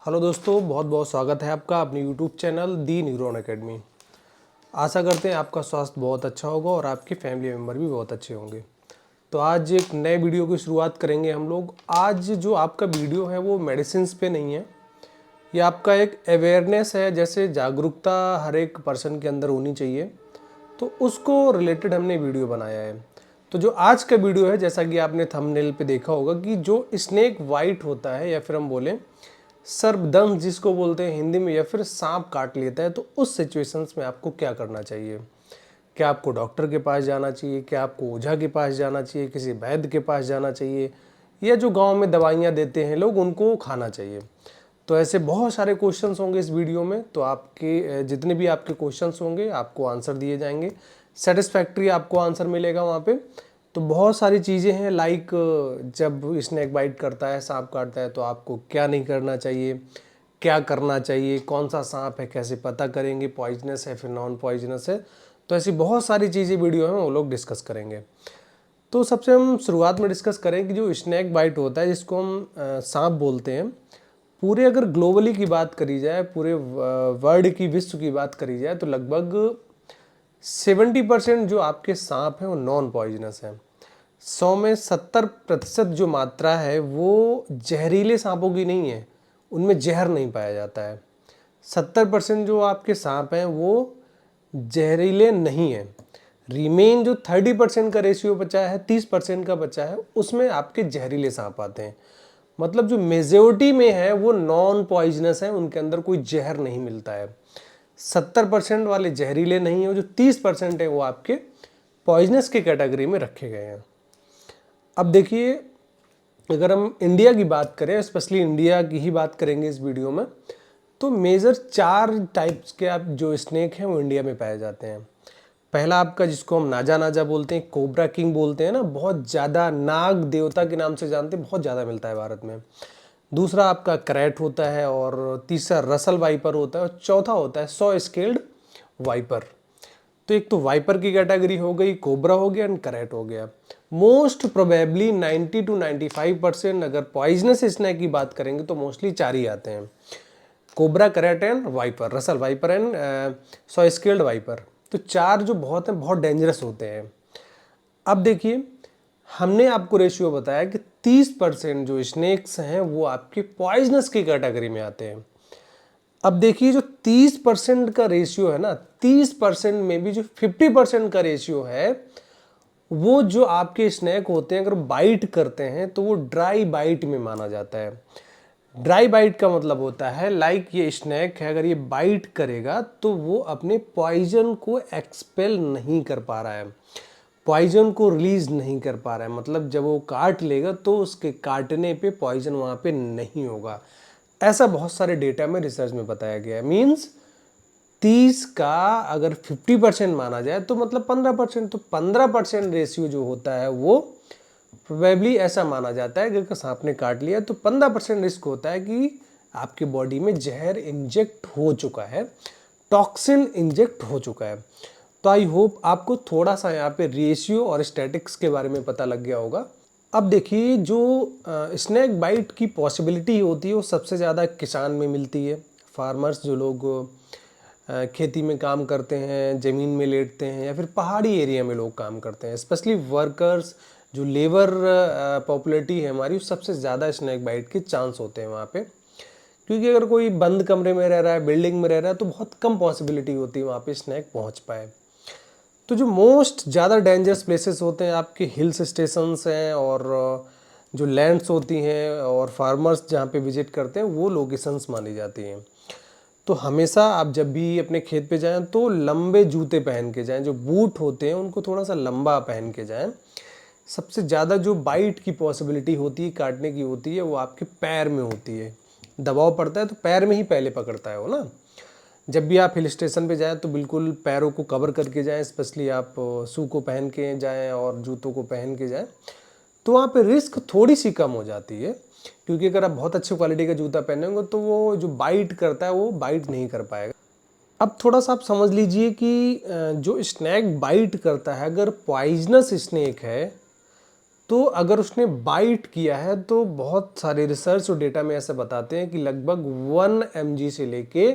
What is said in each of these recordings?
Hello दोस्तों, बहुत बहुत स्वागत है आपका अपने यूट्यूब चैनल दी न्यूरॉन एकेडमी। आशा करते हैं आपका स्वास्थ्य बहुत अच्छा होगा और आपके फैमिली मेम्बर भी बहुत अच्छे होंगे। तो आज एक नए वीडियो की शुरुआत करेंगे हम लोग। आज जो आपका वीडियो है वो मेडिसिन्स पे नहीं है, ये आपका एक अवेयरनेस है, जैसे जागरूकता हर एक पर्सन के अंदर होनी चाहिए, तो उसको रिलेटेड हमने वीडियो बनाया है। तो जो आज का वीडियो है, जैसा कि आपने थंबनेल पे देखा होगा कि जो स्नेक बाइट होता है या फिर हम बोलें सर्पदंश जिसको बोलते हैं हिंदी में, या फिर सांप काट लेता है, तो उस सिचुएशंस में आपको क्या करना चाहिए। क्या आपको डॉक्टर के पास जाना चाहिए, क्या आपको ओझा के पास जाना चाहिए, किसी वैद्य के पास जाना चाहिए, या जो गांव में दवाइयाँ देते हैं लोग उनको खाना चाहिए। तो ऐसे बहुत सारे क्वेश्चंस होंगे इस वीडियो में। तो आपके जितने भी आपके क्वेश्चंस होंगे आपको आंसर दिए जाएंगे, सेटिस्फैक्ट्री आपको आंसर मिलेगा वहाँ पे। तो बहुत सारी चीज़ें हैं, लाइक जब स्नेक बाइट करता है, सांप काटता है, तो आपको क्या नहीं करना चाहिए, क्या करना चाहिए, कौन सा सांप है, कैसे पता करेंगे पॉइजनस है फिर नॉन पॉइजनस है। तो ऐसी बहुत सारी चीज़ें वीडियो में वो लोग डिस्कस करेंगे। तो सबसे हम शुरुआत में डिस्कस करें कि जो स्नेक बाइट होता है, जिसको हम सांप बोलते हैं, पूरे अगर ग्लोबली की बात करी जाए, पूरे वर्ल्ड की, विश्व की बात करी जाए, तो लगभग 70% जो आपके सांप हैं वो नॉन पॉइजनस हैं। 100 में 70% जो मात्रा है वो जहरीले सांपों की नहीं है, उनमें जहर नहीं पाया जाता है। 70% जो आपके सांप हैं वो जहरीले नहीं हैं। रिमेन जो 30% का रेशियो बचा है, 30% का बचा है, उसमें आपके जहरीले सांप आते हैं। मतलब जो मेजोरिटी में है वो नॉन पॉइजनस है, उनके अंदर कोई जहर नहीं मिलता है। 70% वाले जहरीले नहीं है, जो 30% है वो आपके पॉइजनस की कैटेगरी में रखे गए हैं। अब देखिए, अगर हम इंडिया की बात करें, स्पेशली इंडिया की ही बात करेंगे इस वीडियो में, तो मेजर 4 टाइप्स के आप जो स्नेक हैं वो इंडिया में पाए जाते हैं। पहला आपका, जिसको हम नाजा नाजा बोलते हैं, कोबरा किंग बोलते हैं ना, बहुत ज़्यादा नाग देवता के नाम से जानते हैं, बहुत ज़्यादा मिलता है भारत में। दूसरा आपका करैट होता है, और तीसरा रसल वाइपर होता है, और चौथा होता है 100 स्केल्ड वाइपर। तो एक तो वाइपर की कैटेगरी हो गई, कोबरा हो गया एंड करैट हो गया। मोस्ट प्रोबेबली 90 to 95% अगर पॉइजनस स्नेक की बात करेंगे तो मोस्टली 4 ही आते हैं, cobra, krait and viper, Russell viper and 100 scaled viper. तो 4 जो बहुत हैं, बहुत डेंजरस होते हैं। अब देखिए, हमने आपको रेशियो बताया कि 30% जो स्नेक्स हैं वो आपके पॉइजनस की कैटेगरी में आते हैं। अब देखिए, जो 30% का रेशियो है ना, 30% में भी जो 50% का रेशियो है, वो जो आपके स्नेक होते हैं अगर बाइट करते हैं तो वो ड्राई बाइट में माना जाता है। ड्राई बाइट का मतलब होता है, लाइक ये स्नेक है, अगर ये बाइट करेगा तो वो अपने पॉइजन को एक्सपेल नहीं कर पा रहा है, पॉइजन को रिलीज नहीं कर पा रहा है। मतलब जब वो काट लेगा तो उसके काटने पे पॉइजन वहाँ पे नहीं होगा। ऐसा बहुत सारे डेटा में, रिसर्च में बताया गया है। मीन्स 30 का अगर 50% माना जाए तो मतलब 15%, तो 15% रेशियो जो होता है वो प्रोबेबली ऐसा माना जाता है कि अगर सांप ने काट लिया तो 15% रिस्क होता है कि आपके बॉडी में जहर इंजेक्ट हो चुका है, टॉक्सिन इंजेक्ट हो चुका है। तो आई होप आपको थोड़ा सा यहाँ पे रेशियो और स्टैटिक्स के बारे में पता लग गया होगा। अब देखिए, जो स्नेक बाइट की पॉसिबिलिटी होती है वो सबसे ज़्यादा किसान में मिलती है। फार्मर्स, जो लोग खेती में काम करते हैं, ज़मीन में लेटते हैं, या फिर पहाड़ी एरिया में लोग काम करते हैं, स्पेशली वर्कर्स, जो लेबर पॉपुलेटी है हमारी, सबसे ज़्यादा स्नेक बाइट के चांस होते हैं वहाँ पे। क्योंकि अगर कोई बंद कमरे में रह रहा है, बिल्डिंग में रह रहा है, तो बहुत कम पॉसिबिलिटी होती है वहाँ पे स्नेक पहुँच पाए। तो जो मोस्ट ज़्यादा डेंजरस प्लेसेस होते हैं आपके हिल्स स्टेशंस हैं, और जो लैंड्स होती हैं और फार्मर्स जहाँ पे विजिट करते हैं, वो लोकेशंस मानी जाती हैं। तो हमेशा आप जब भी अपने खेत पे जाएं तो लंबे जूते पहन के जाएं, जो बूट होते हैं उनको थोड़ा सा लंबा पहन के जाएं। सबसे ज़्यादा जो बाइट की पॉसिबिलिटी होती है, काटने की होती है, वो आपके पैर में होती है। दबाव पड़ता है तो पैर में ही पहले पकड़ता है वो ना। जब भी आप हिल स्टेशन पे जाएं तो बिल्कुल पैरों को कवर करके जाएं, स्पेशली आप शू को पहन के जाएं और जूतों को पहन के जाएं, तो वहाँ पे रिस्क थोड़ी सी कम हो जाती है। क्योंकि अगर आप बहुत अच्छी क्वालिटी का जूता पहनेंगे तो वो जो बाइट करता है वो बाइट नहीं कर पाएगा। अब थोड़ा सा आप समझ लीजिए कि जो स्नेक बाइट करता है, अगर पॉइजनस स्नेक है तो अगर उसने बाइट किया है तो बहुत सारे रिसर्च और डेटा में ऐसे बताते हैं कि लगभग 1 mg से लेके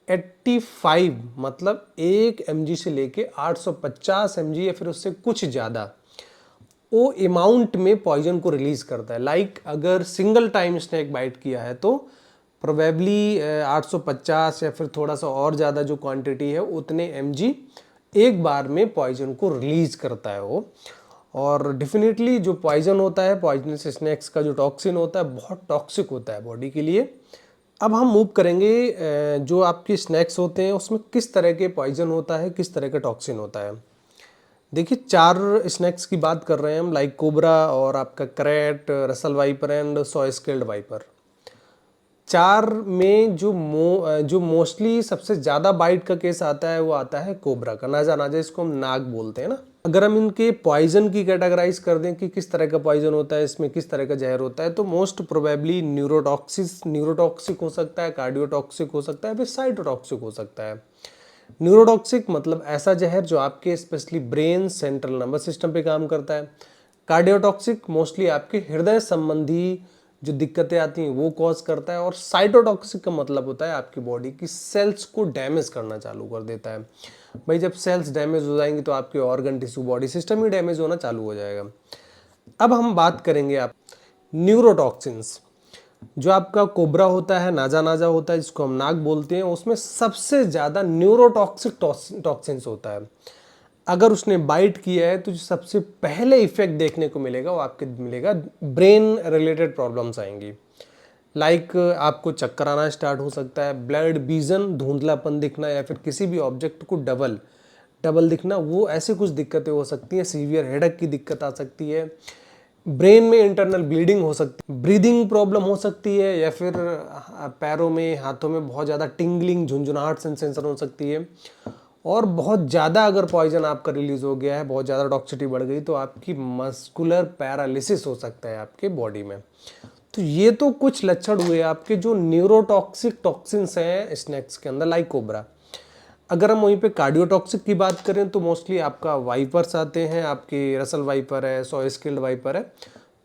85 मतलब 1 mg से लेके 850 mg या फिर उससे कुछ ज़्यादा वो अमाउंट में पॉइजन को रिलीज करता है। लाइक अगर सिंगल टाइम स्नेक बाइट किया है तो प्रोबेबली 850 या फिर थोड़ा सा और ज़्यादा जो क्वांटिटी है उतने mg एक बार में पॉइजन को रिलीज करता है वो। और डेफिनेटली जो पॉइजन होता है, पॉइजनस स्नैक्स का जो टॉक्सिन होता है बहुत टॉक्सिक होता है बॉडी के लिए। अब हम मूव करेंगे जो आपके स्नैक्स होते हैं उसमें किस तरह के पॉइजन होता है, किस तरह का टॉक्सिन होता है। देखिए 4 स्नैक्स की बात कर रहे हैं हम, लाइक कोबरा और आपका krait, Russell viper and soy scaled viper. 4 में जो मोस्टली सबसे ज़्यादा बाइट का केस आता है वो आता है कोबरा का। नाजा नाजा इसको हम नाग बोलते हैं ना। अगर हम इनके पॉइजन की कैटेगराइज कर दें कि किस तरह का पॉइजन होता है, इसमें किस तरह का जहर होता है, तो मोस्ट प्रोबेबली न्यूरोटॉक्सिक हो सकता है, कार्डियोटॉक्सिक हो सकता है, फिर साइटोटॉक्सिक हो सकता है। न्यूरोटॉक्सिक मतलब ऐसा जहर जो आपके specially brain, central nervous system पे काम करता है। कार्डियोटॉक्सिक मोस्टली आपके हृदय संबंधी जो दिक्कतें आती हैं वो कॉज करता है। और साइटोटॉक्सिक का मतलब होता है आपकी बॉडी की सेल्स को डैमेज करना चालू कर देता है। भाई जब सेल्स डैमेज हो जाएंगी तो आपके ऑर्गन, टिश्यू, बॉडी सिस्टम ही डैमेज होना चालू हो जाएगा। अब हम बात करेंगे आप न्यूरोटॉक्सिन्स। जो आपका कोबरा होता है, नाजा नाजा होता है जिसको हम नाग बोलते हैं, उसमें सबसे ज़्यादा न्यूरोटॉक्सिक टॉक्सिन्स होता है। अगर उसने बाइट किया है तो जो सबसे पहले इफेक्ट देखने को मिलेगा वो आपके मिलेगा ब्रेन रिलेटेड प्रॉब्लम्स आएंगी। लाइक आपको चक्कर आना स्टार्ट हो सकता है, ब्लड विजन, धुंधलापन दिखना, या फिर किसी भी ऑब्जेक्ट को डबल दिखना, वो ऐसे कुछ दिक्कतें हो सकती हैं। सीवियर हेडेक की दिक्कत आ सकती है, ब्रेन में इंटरनल ब्लीडिंग हो सकती है, ब्रीदिंग प्रॉब्लम हो सकती है, या फिर पैरों में, हाथों में बहुत ज़्यादा टिंगलिंग, झुंझुनाहट सेंसेशन हो सकती है। और बहुत ज़्यादा अगर पॉइजन आपका रिलीज हो गया है, बहुत ज़्यादा टॉक्सिसिटी बढ़ गई, तो आपकी मस्कुलर पैरालिसिस हो सकता है आपके बॉडी में। तो ये तो कुछ लक्षण हुए आपके जो न्यूरोटॉक्सिक टॉक्सिन्स हैं स्नैक्स के अंदर, लाइक कोबरा। अगर हम वहीं पे कार्डियोटॉक्सिक की बात करें तो मोस्टली आपका वाइपर्स आते हैं, आपके रसल वाइपर है, सॉय स्किल्ड वाइपर है।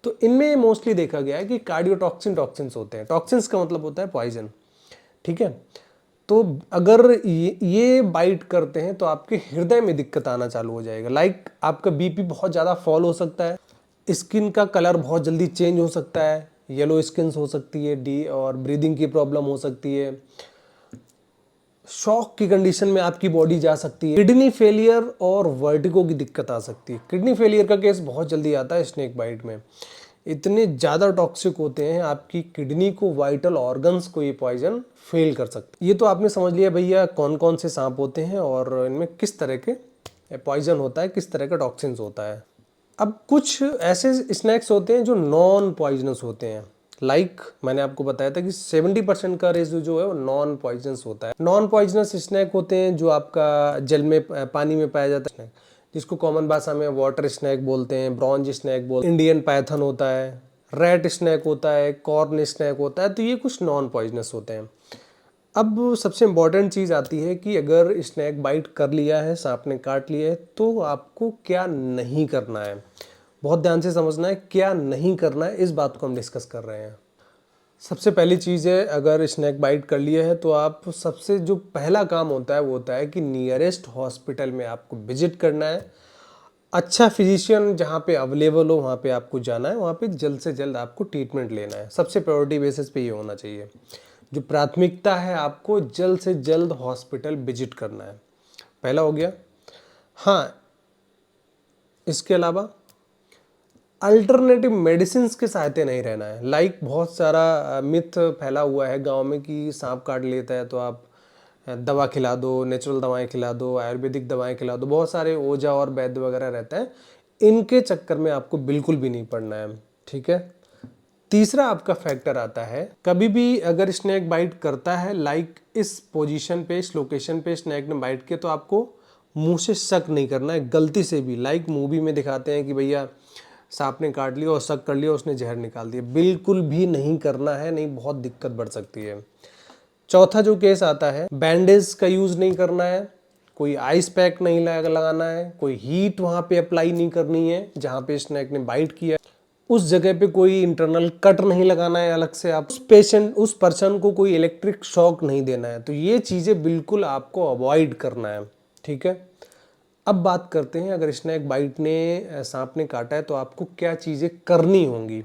तो इनमें मोस्टली देखा गया है कि टॉक्सिन्स होते हैं। टॉक्सिन्स का मतलब होता है पॉइजन, ठीक है। तो अगर ये बाइट करते हैं तो आपके हृदय में दिक्कत आना चालू हो जाएगा। लाइक आपका बीपी बहुत ज़्यादा फॉल हो सकता है, स्किन का कलर बहुत जल्दी चेंज हो सकता है, येलो स्किन हो सकती है, और ब्रीदिंग की प्रॉब्लम हो सकती है, शॉक की कंडीशन में आपकी बॉडी जा सकती है, किडनी फेलियर और वर्टिगो की दिक्कत आ सकती है। किडनी फेलियर का केस बहुत जल्दी आता है स्नेक बाइट में। इतने ज़्यादा टॉक्सिक होते हैं आपकी किडनी को, वाइटल ऑर्गन्स को ये पॉइजन फेल कर सकते हैं। ये तो आपने समझ लिया भैया कौन कौन से सांप होते हैं और इनमें किस तरह के पॉइजन होता है, किस तरह का टॉक्सिन्स होता है। अब कुछ ऐसे स्नैक्स होते हैं जो नॉन पॉइजनस होते हैं। लाइक मैंने आपको बताया था कि 70% का रेशियो जो है वो नॉन पॉइजनस होता है। नॉन पॉइजनस स्नैक होते हैं जो आपका जल में, पानी में पाया जाता है, जिसको कॉमन भाषा में वाटर स्नैक बोलते हैं, ब्रॉन्ज स्नैक बोलते हैं, इंडियन पाइथन होता है, रेड स्नैक होता है, कॉर्न स्नैक होता है। तो ये कुछ नॉन पॉइजनस होते हैं। अब सबसे इम्पॉर्टेंट चीज़ आती है कि अगर स्नैक बाइट कर लिया है, सांप ने काट लिया है, तो आपको क्या नहीं करना है। बहुत ध्यान से समझना है क्या नहीं करना है, इस बात को हम डिस्कस कर रहे हैं। सबसे पहली चीज़ है, अगर स्नैक बाइट कर लिया है तो आप सबसे जो पहला काम होता है वो होता है कि नियरेस्ट हॉस्पिटल में आपको विजिट करना है। अच्छा फिजिशियन जहाँ पे अवेलेबल हो वहाँ पे आपको जाना है, वहाँ पे जल्द से जल्द आपको ट्रीटमेंट लेना है। सबसे प्रायोरिटी बेसिस पे ये होना चाहिए। जो प्राथमिकता है, आपको जल्द से जल्द हॉस्पिटल विजिट करना है, पहला हो गया। हाँ, इसके अलावा अल्टरनेटिव मेडिसिन के सहायता नहीं रहना है। लाइक बहुत सारा मिथ फैला हुआ है गांव में कि सांप काट लेता है तो आप दवा खिला दो, नेचुरल दवाएं खिला दो, आयुर्वेदिक दवाएं खिला दो, बहुत सारे ओझा और वैद्य वगैरह रहते हैं। इनके चक्कर में आपको बिल्कुल भी नहीं पड़ना है, ठीक है। तीसरा आपका फैक्टर आता है, कभी भी अगर स्नैक बाइट करता है, लाइक इस पोजीशन पे, इस लोकेशन पे स्नैक ने बाइट किया, तो आपको मुंह से शक नहीं करना है गलती से भी। लाइक मूवी में दिखाते हैं कि भैया सांप ने काट लिया और शक कर लिया, उसने जहर निकाल दिया, बिल्कुल भी नहीं करना है, नहीं बहुत दिक्कत बढ़ सकती है। चौथा जो केस आता है, बैंडेज का यूज नहीं करना है, कोई आइस पैक नहीं लगाना है, कोई हीट वहां पे अप्लाई नहीं करनी है जहां पे स्नैक ने बाइट किया। उस जगह पे कोई इंटरनल कट नहीं लगाना है अलग से, आप उस पर्सन को कोई इलेक्ट्रिक शॉक नहीं देना है। तो ये चीज़ें बिल्कुल आपको अवॉइड करना है, ठीक है। अब बात करते हैं, अगर स्नेक बाइट ने सांप ने काटा है तो आपको क्या चीज़ें करनी होंगी।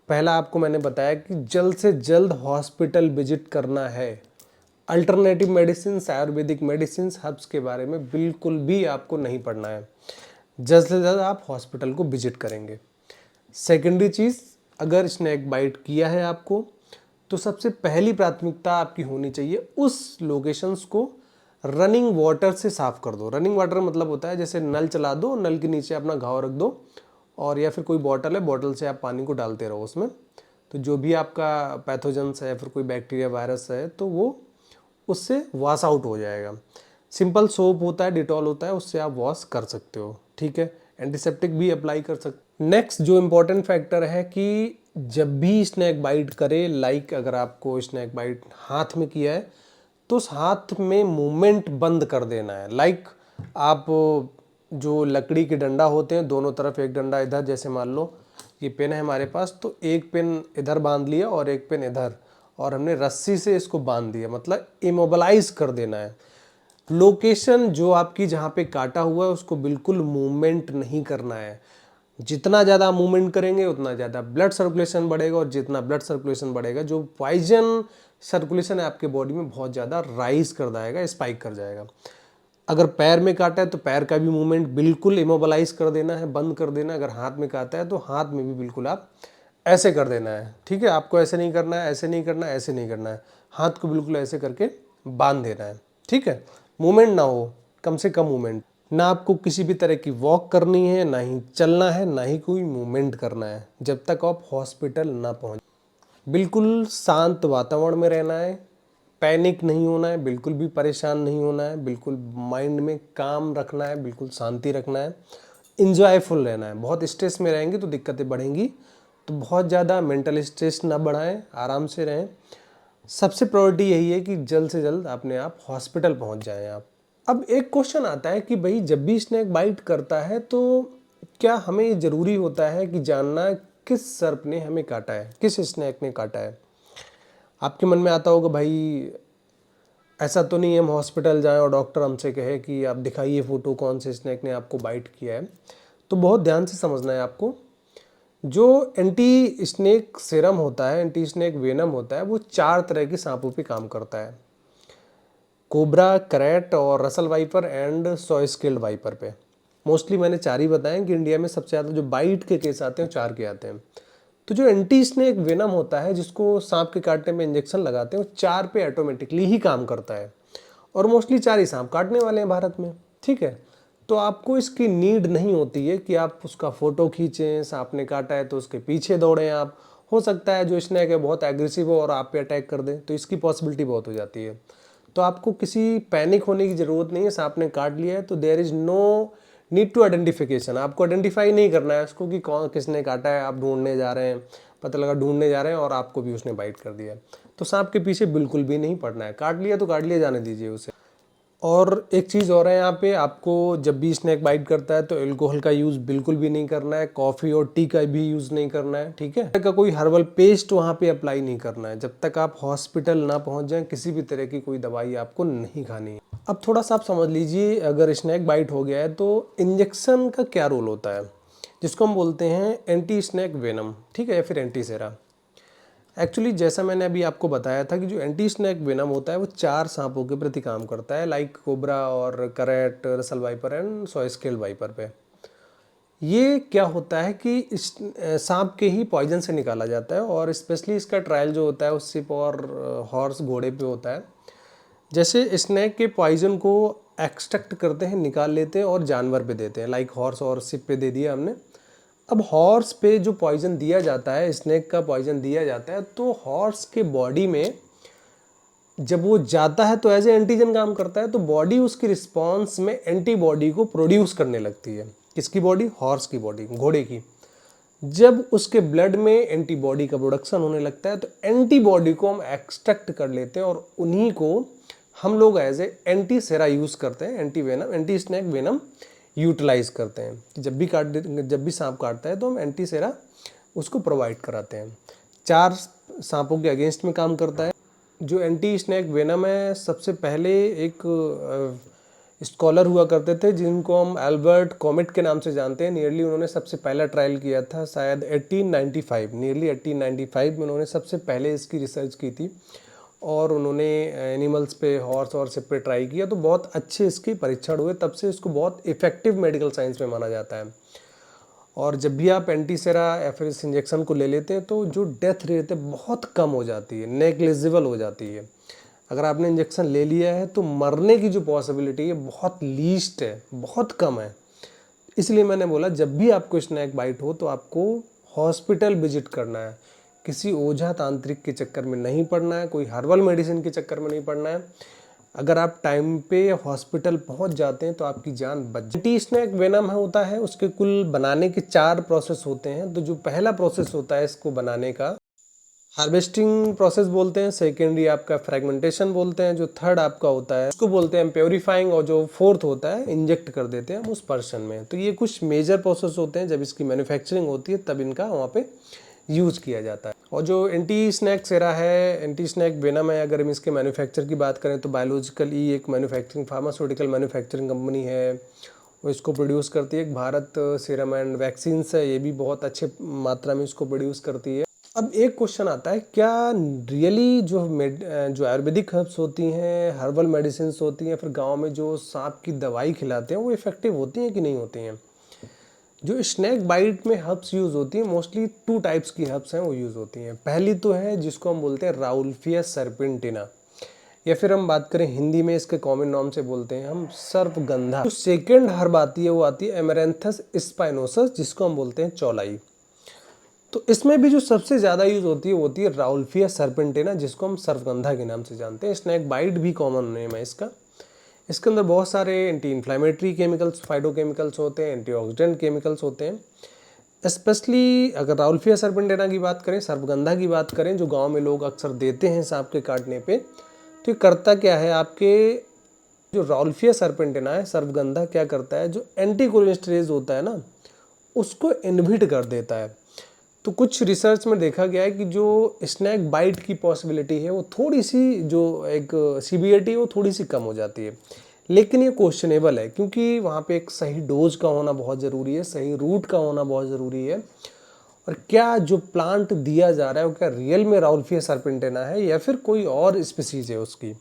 पहला आपको मैंने बताया कि जल्द से जल्द हॉस्पिटल विजिट करना है। Alternative medicine, Ayurvedic medicine, herbs के बारे में बिल्कुल भी आपको नहीं पढ़ना है। जल्द से जल्द आप हॉस्पिटल को विजिट करेंगे। सेकेंडरी चीज़, अगर स्नेक बाइट किया है आपको तो सबसे पहली प्राथमिकता आपकी होनी चाहिए उस लोकेशंस को रनिंग वाटर से साफ़ कर दो। रनिंग वाटर मतलब होता है जैसे नल चला दो, नल के नीचे अपना घाव रख दो और या फिर कोई बॉटल है, बॉटल से आप पानी को डालते रहो उसमें, तो जो भी आपका पैथोजेंस है या फिर कोई बैक्टीरिया वायरस है तो वो उससे वॉश आउट हो जाएगा। सिंपल सोप होता है, डिटॉल होता है, उससे आप वॉश कर सकते हो, ठीक है। एंटीसेप्टिक भी अप्लाई कर सकते। नेक्स्ट जो इम्पोर्टेंट फैक्टर है कि जब भी स्नेक बाइट करे, लाइक अगर आपको स्नेक बाइट हाथ में किया है तो उस हाथ में मूवमेंट बंद कर देना है। लाइक आप जो लकड़ी के डंडा होते हैं दोनों तरफ, एक डंडा इधर, जैसे मान लो ये पेन है हमारे पास तो एक पेन इधर बांध लिया और एक पेन इधर, और हमने रस्सी से इसको बांध दिया, मतलब इमोबलाइज कर देना है। लोकेशन जो आपकी जहाँ पे काटा हुआ है उसको बिल्कुल मूवमेंट नहीं करना है। जितना ज़्यादा मूवमेंट करेंगे उतना ज़्यादा ब्लड सर्कुलेशन बढ़ेगा, और जितना ब्लड सर्कुलेशन बढ़ेगा जो पॉइजन सर्कुलेशन है आपके बॉडी में बहुत ज़्यादा राइज कर जाएगा, स्पाइक कर जाएगा। अगर पैर में काटा है तो पैर का भी मूवमेंट बिल्कुल इमोबलाइज कर देना है, बंद कर देना है। अगर हाथ में काटा है तो हाथ में भी बिल्कुल आप ऐसे कर देना है, ठीक है। आपको ऐसे नहीं करना है, ऐसे नहीं करना है, ऐसे नहीं करना है, हाथ को बिल्कुल ऐसे करके बांध देना है, ठीक है। मूवमेंट ना हो, कम से कम मूवमेंट ना। आपको किसी भी तरह की वॉक करनी है, ना ही चलना है, ना ही कोई मूवमेंट करना है जब तक आप हॉस्पिटल ना पहुंच। बिल्कुल शांत वातावरण में रहना है, पैनिक नहीं होना है, बिल्कुल भी परेशान नहीं होना है, बिल्कुल माइंड में काम रखना है, बिल्कुल शांति रखना है, इंजॉयफुल रहना है। बहुत स्ट्रेस में रहेंगे तो दिक्कतें बढ़ेंगी, तो बहुत ज़्यादा मेंटल स्ट्रेस ना बढ़ाएं, आराम से रहें। सबसे प्रायोरिटी यही है कि जल्द से जल्द अपने आप हॉस्पिटल पहुंच जाएं आप। अब एक क्वेश्चन आता है कि भाई जब भी स्नेक बाइट करता है तो क्या हमें ये ज़रूरी होता है कि जानना किस सर्प ने हमें काटा है, किस स्नेक ने काटा है। आपके मन में आता होगा भाई ऐसा तो नहीं है हम हॉस्पिटल जाएं और डॉक्टर हमसे कहे कि आप दिखाइए फ़ोटो कौन से स्नेक ने आपको बाइट किया है। तो बहुत ध्यान से समझना है आपको। जो एंटी स्नेक सीरम होता है, एंटी स्नेक वेनम होता है, वो 4 तरह के सांपों पे काम करता है। कोबरा, करैट और Russell viper and soy scaled viper पे। मोस्टली मैंने 4 ही बताएं कि इंडिया में सबसे ज़्यादा जो बाइट के केस आते हैं 4 के आते हैं। तो जो एंटी स्नेक वेनम होता है जिसको सांप के काटने में इंजेक्शन लगाते हैं वो 4 पे ऑटोमेटिकली ही काम करता है, और मोस्टली 4 ही सांप काटने वाले हैं भारत में, ठीक है। तो आपको इसकी नीड नहीं होती है कि आप उसका फ़ोटो खींचें, सांप ने काटा है तो उसके पीछे दौड़ें आप। हो सकता है जो स्नेक है बहुत एग्रेसिव हो और आप पे अटैक कर दे, तो इसकी पॉसिबिलिटी बहुत हो जाती है। तो आपको किसी पैनिक होने की ज़रूरत नहीं है। सांप ने काट लिया है तो there is no need to identification. आपको आइडेंटिफाई नहीं करना है उसको कि कौन किसने काटा है। आप ढूंढने जा रहे हैं, पता लगा ढूंढने जा रहे हैं और आपको भी उसने बाइट कर दिया, तो सांप के पीछे बिल्कुल भी नहीं पड़ना है। काट लिया तो काट लिया, जाने दीजिए उसे। और एक चीज़ और है यहाँ पे, आपको जब भी स्नेक बाइट करता है तो एल्कोहल का यूज़ बिल्कुल भी नहीं करना है, कॉफ़ी और टी का भी यूज़ नहीं करना है, ठीक है। का कोई हर्बल पेस्ट वहाँ पे अप्लाई नहीं करना है। जब तक आप हॉस्पिटल ना पहुँच जाएं किसी भी तरह की कोई दवाई आपको नहीं खानी है। अब थोड़ा सा आप समझ लीजिए, अगर स्नेक बाइट हो गया है तो इंजेक्शन का क्या रोल होता है, जिसको हम बोलते हैं एंटी स्नेक वेनम, ठीक है, या फिर एंटीसेरा। एक्चुअली जैसा मैंने अभी आपको बताया था कि जो एंटी स्नेक वेनम होता है वो 4 सांपों के प्रति काम करता है, लाइक कोबरा और krait, Russell viper and soy scaled viper पे। ये क्या होता है कि इस सांप के ही पॉइजन से निकाला जाता है, और स्पेशली इसका ट्रायल जो होता है वो सिप और हॉर्स, घोड़े पे होता है। जैसे स्नेक के पॉइजन को एक्सट्रैक्ट करते हैं, निकाल लेते हैं और जानवर पे देते हैं, लाइक हॉर्स और सिप पे दे दिया हमने। अब हॉर्स पे जो पॉइजन दिया जाता है, स्नेक का पॉइजन दिया जाता है, तो हॉर्स के बॉडी में जब वो जाता है तो एज ए एंटीजन काम करता है, तो बॉडी उसकी रिस्पॉन्स में एंटीबॉडी को प्रोड्यूस करने लगती है। किसकी बॉडी? हॉर्स की बॉडी, घोड़े की। जब उसके ब्लड में एंटीबॉडी का प्रोडक्शन होने लगता है तो एंटीबॉडी को हम एक्सट्रैक्ट कर लेते हैं और उन्हीं को हम लोग एज ए एंटीसेरा यूज़ करते हैं, anti venom, anti snake venom utilize करते हैं। जब भी सांप काटता है तो हम एंटीसेरा उसको प्रोवाइड कराते हैं। 4 सांपों के अगेंस्ट में काम करता है। जो एंटी स्नेक वेनम है, सबसे पहले एक स्कॉलर हुआ करते थे जिनको हम एल्बर्ट कॉमेट के नाम से जानते हैं। नियरली उन्होंने सबसे पहला ट्रायल किया था शायद 1895, नियरली 1895 में उन्होंने सबसे पहले इसकी रिसर्च की थी और उन्होंने एनिमल्स पे, हॉर्स और सिप पे ट्राई किया, तो बहुत अच्छे इसके परीक्षण हुए। तब से इसको बहुत इफेक्टिव मेडिकल साइंस में माना जाता है। और जब भी आप एंटीसेरा या फिर इस इंजेक्शन को ले लेते हैं तो जो डेथ रेट है बहुत कम हो जाती है, नेग्लिजिबल हो जाती है। अगर आपने इंजेक्शन ले लिया है तो मरने की जो पॉसिबिलिटी है बहुत लीस्ट है, बहुत कम है। इसलिए मैंने बोला जब भी आपको स्नेक बाइट हो तो आपको हॉस्पिटल विजिट करना है। किसी ओझा तांत्रिक के चक्कर में नहीं पड़ना है, कोई हर्बल मेडिसिन के चक्कर में नहीं पड़ना है। अगर आप टाइम पे हॉस्पिटल पहुंच जाते हैं तो आपकी जान बच। एंटी स्नेक वेनम होता है, उसके कुल बनाने के 4 प्रोसेस होते हैं। तो जो पहला प्रोसेस होता है इसको बनाने का, हार्वेस्टिंग प्रोसेस बोलते हैं। सेकेंडरी आपका फ्रेगमेंटेशन बोलते हैं। जो थर्ड आपका होता है उसको बोलते हैं प्योरीफाइंग, और जो फोर्थ होता है इंजेक्ट कर देते हैं हम उस पर्सन में। तो ये कुछ मेजर प्रोसेस होते हैं। जब इसकी मैन्युफैक्चरिंग होती है तब इनका वहाँ पे यूज किया जाता है। और जो एंटी स्नेक सेरा है, एंटी स्नेक वेनम है, अगर हम इसके मैन्युफैक्चर की बात करें तो बायोलॉजिकल ई एक मैन्युफैक्चरिंग फार्मास्यूटिकल मैन्युफैक्चरिंग कंपनी है, वो इसको प्रोड्यूस करती है। एक भारत सीरम एंड वैक्सीन्स है, ये भी बहुत अच्छे मात्रा में इसको प्रोड्यूस करती है। अब एक क्वेश्चन आता है, क्या रियली जो आयुर्वेदिक हर्ब्स होती हैं, हर्बल मेडिसिन होती हैं, फिर गांव में जो सांप की दवाई खिलाते हैं वो इफेक्टिव होती हैं कि नहीं होती हैं? जो स्नेक बाइट में हर्ब्स यूज़ होती हैं, मोस्टली 2 टाइप्स की हर्ब्स हैं वो यूज़ होती हैं। पहली तो है जिसको हम बोलते हैं राउल्फिया सर्पेंटिना, या फिर हम बात करें हिंदी में इसके कॉमन नाम से बोलते हैं हम सर्पगंधा। जो सेकेंड हर्ब आती है वो आती है एमेरेंथस स्पाइनोसस, जिसको हम बोलते हैं चौलाई। तो इसमें भी जो सबसे ज़्यादा यूज़ होती है वो होती है राउल्फिया सर्पेंटिना, जिसको हम सर्पगंधा के नाम से जानते हैं। स्नेक बाइट भी कॉमन नेम है इसका। इसके अंदर बहुत सारे एंटी इन्फ्लेमेटरी केमिकल्स, फाइटोकेमिकल्स होते हैं, एंटीऑक्सीडेंट केमिकल्स होते हैं। स्पेशली अगर राउल्फिया सर्पेंटिना की बात करें, सर्पगंधा की बात करें, जो गांव में लोग अक्सर देते हैं सांप के काटने पे, तो ये करता क्या है, आपके जो राउल्फिया सर्पेंटिना है, सर्पगंधा क्या करता है, जो एंटीकोलिनेस्टेरेज होता है ना, उसको इनहिबिट कर देता है। तो कुछ रिसर्च में देखा गया है कि जो स्नेक बाइट की पॉसिबिलिटी है वो थोड़ी सी, जो एक सीवियरिटी है वो थोड़ी सी कम हो जाती है। लेकिन ये क्वेश्चनेबल है, क्योंकि वहाँ पे एक सही डोज का होना बहुत ज़रूरी है, सही रूट का होना बहुत ज़रूरी है। और क्या जो प्लांट दिया जा रहा है वो क्या रियल में राउल्फिया सर्पेंटिना है या फिर कोई और स्पीसीज है उसकी।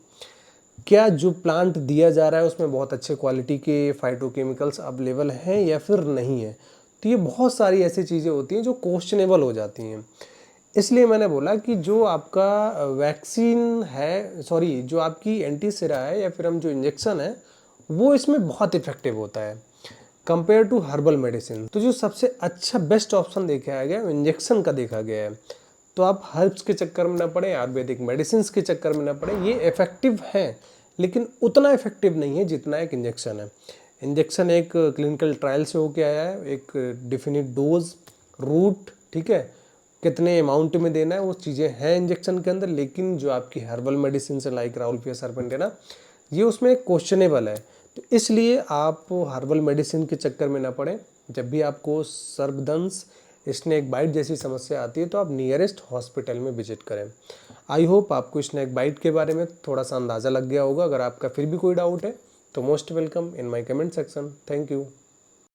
क्या जो प्लांट दिया जा रहा है उसमें बहुत अच्छे क्वालिटी के फाइटोकेमिकल्स अवेलेबल हैं या फिर नहीं है। तो ये बहुत सारी ऐसी चीज़ें होती हैं जो क्वेश्चनेबल हो जाती हैं। इसलिए मैंने बोला कि जो आपका वैक्सीन है, सॉरी, जो आपकी एंटीसेरा है या फिर हम जो इंजेक्शन है, वो इसमें बहुत इफेक्टिव होता है कंपेयर टू हर्बल मेडिसिन। तो जो सबसे अच्छा बेस्ट ऑप्शन देखा गया है इंजेक्शन का देखा गया है। तो आप हर्ब्स के चक्कर में ना पड़े, आयुर्वेदिक मेडिसिन के चक्कर में ना पड़े। ये इफेक्टिव है लेकिन उतना इफेक्टिव नहीं है जितना एक इंजेक्शन है। इंजेक्शन एक क्लिनिकल ट्रायल से होके आया है, एक डिफिनिट डोज, रूट, ठीक है, कितने अमाउंट में देना है, वो चीज़ें हैं इंजेक्शन के अंदर। लेकिन जो आपकी हर्बल मेडिसिन है लाइक राउल्फिया सर्पेंटिना, ये उसमें क्वेश्चनेबल है। तो इसलिए आप हर्बल मेडिसिन के चक्कर में ना पड़े। जब भी आपको सर्पदंश, स्नेक बाइट जैसी समस्या आती है तो आप नियरेस्ट हॉस्पिटल में विजिट करें। आई होप आपको स्नेक बाइट के बारे में थोड़ा सा अंदाज़ा लग गया होगा। अगर आपका फिर भी कोई डाउट है तो most welcome in my comment section. Thank you.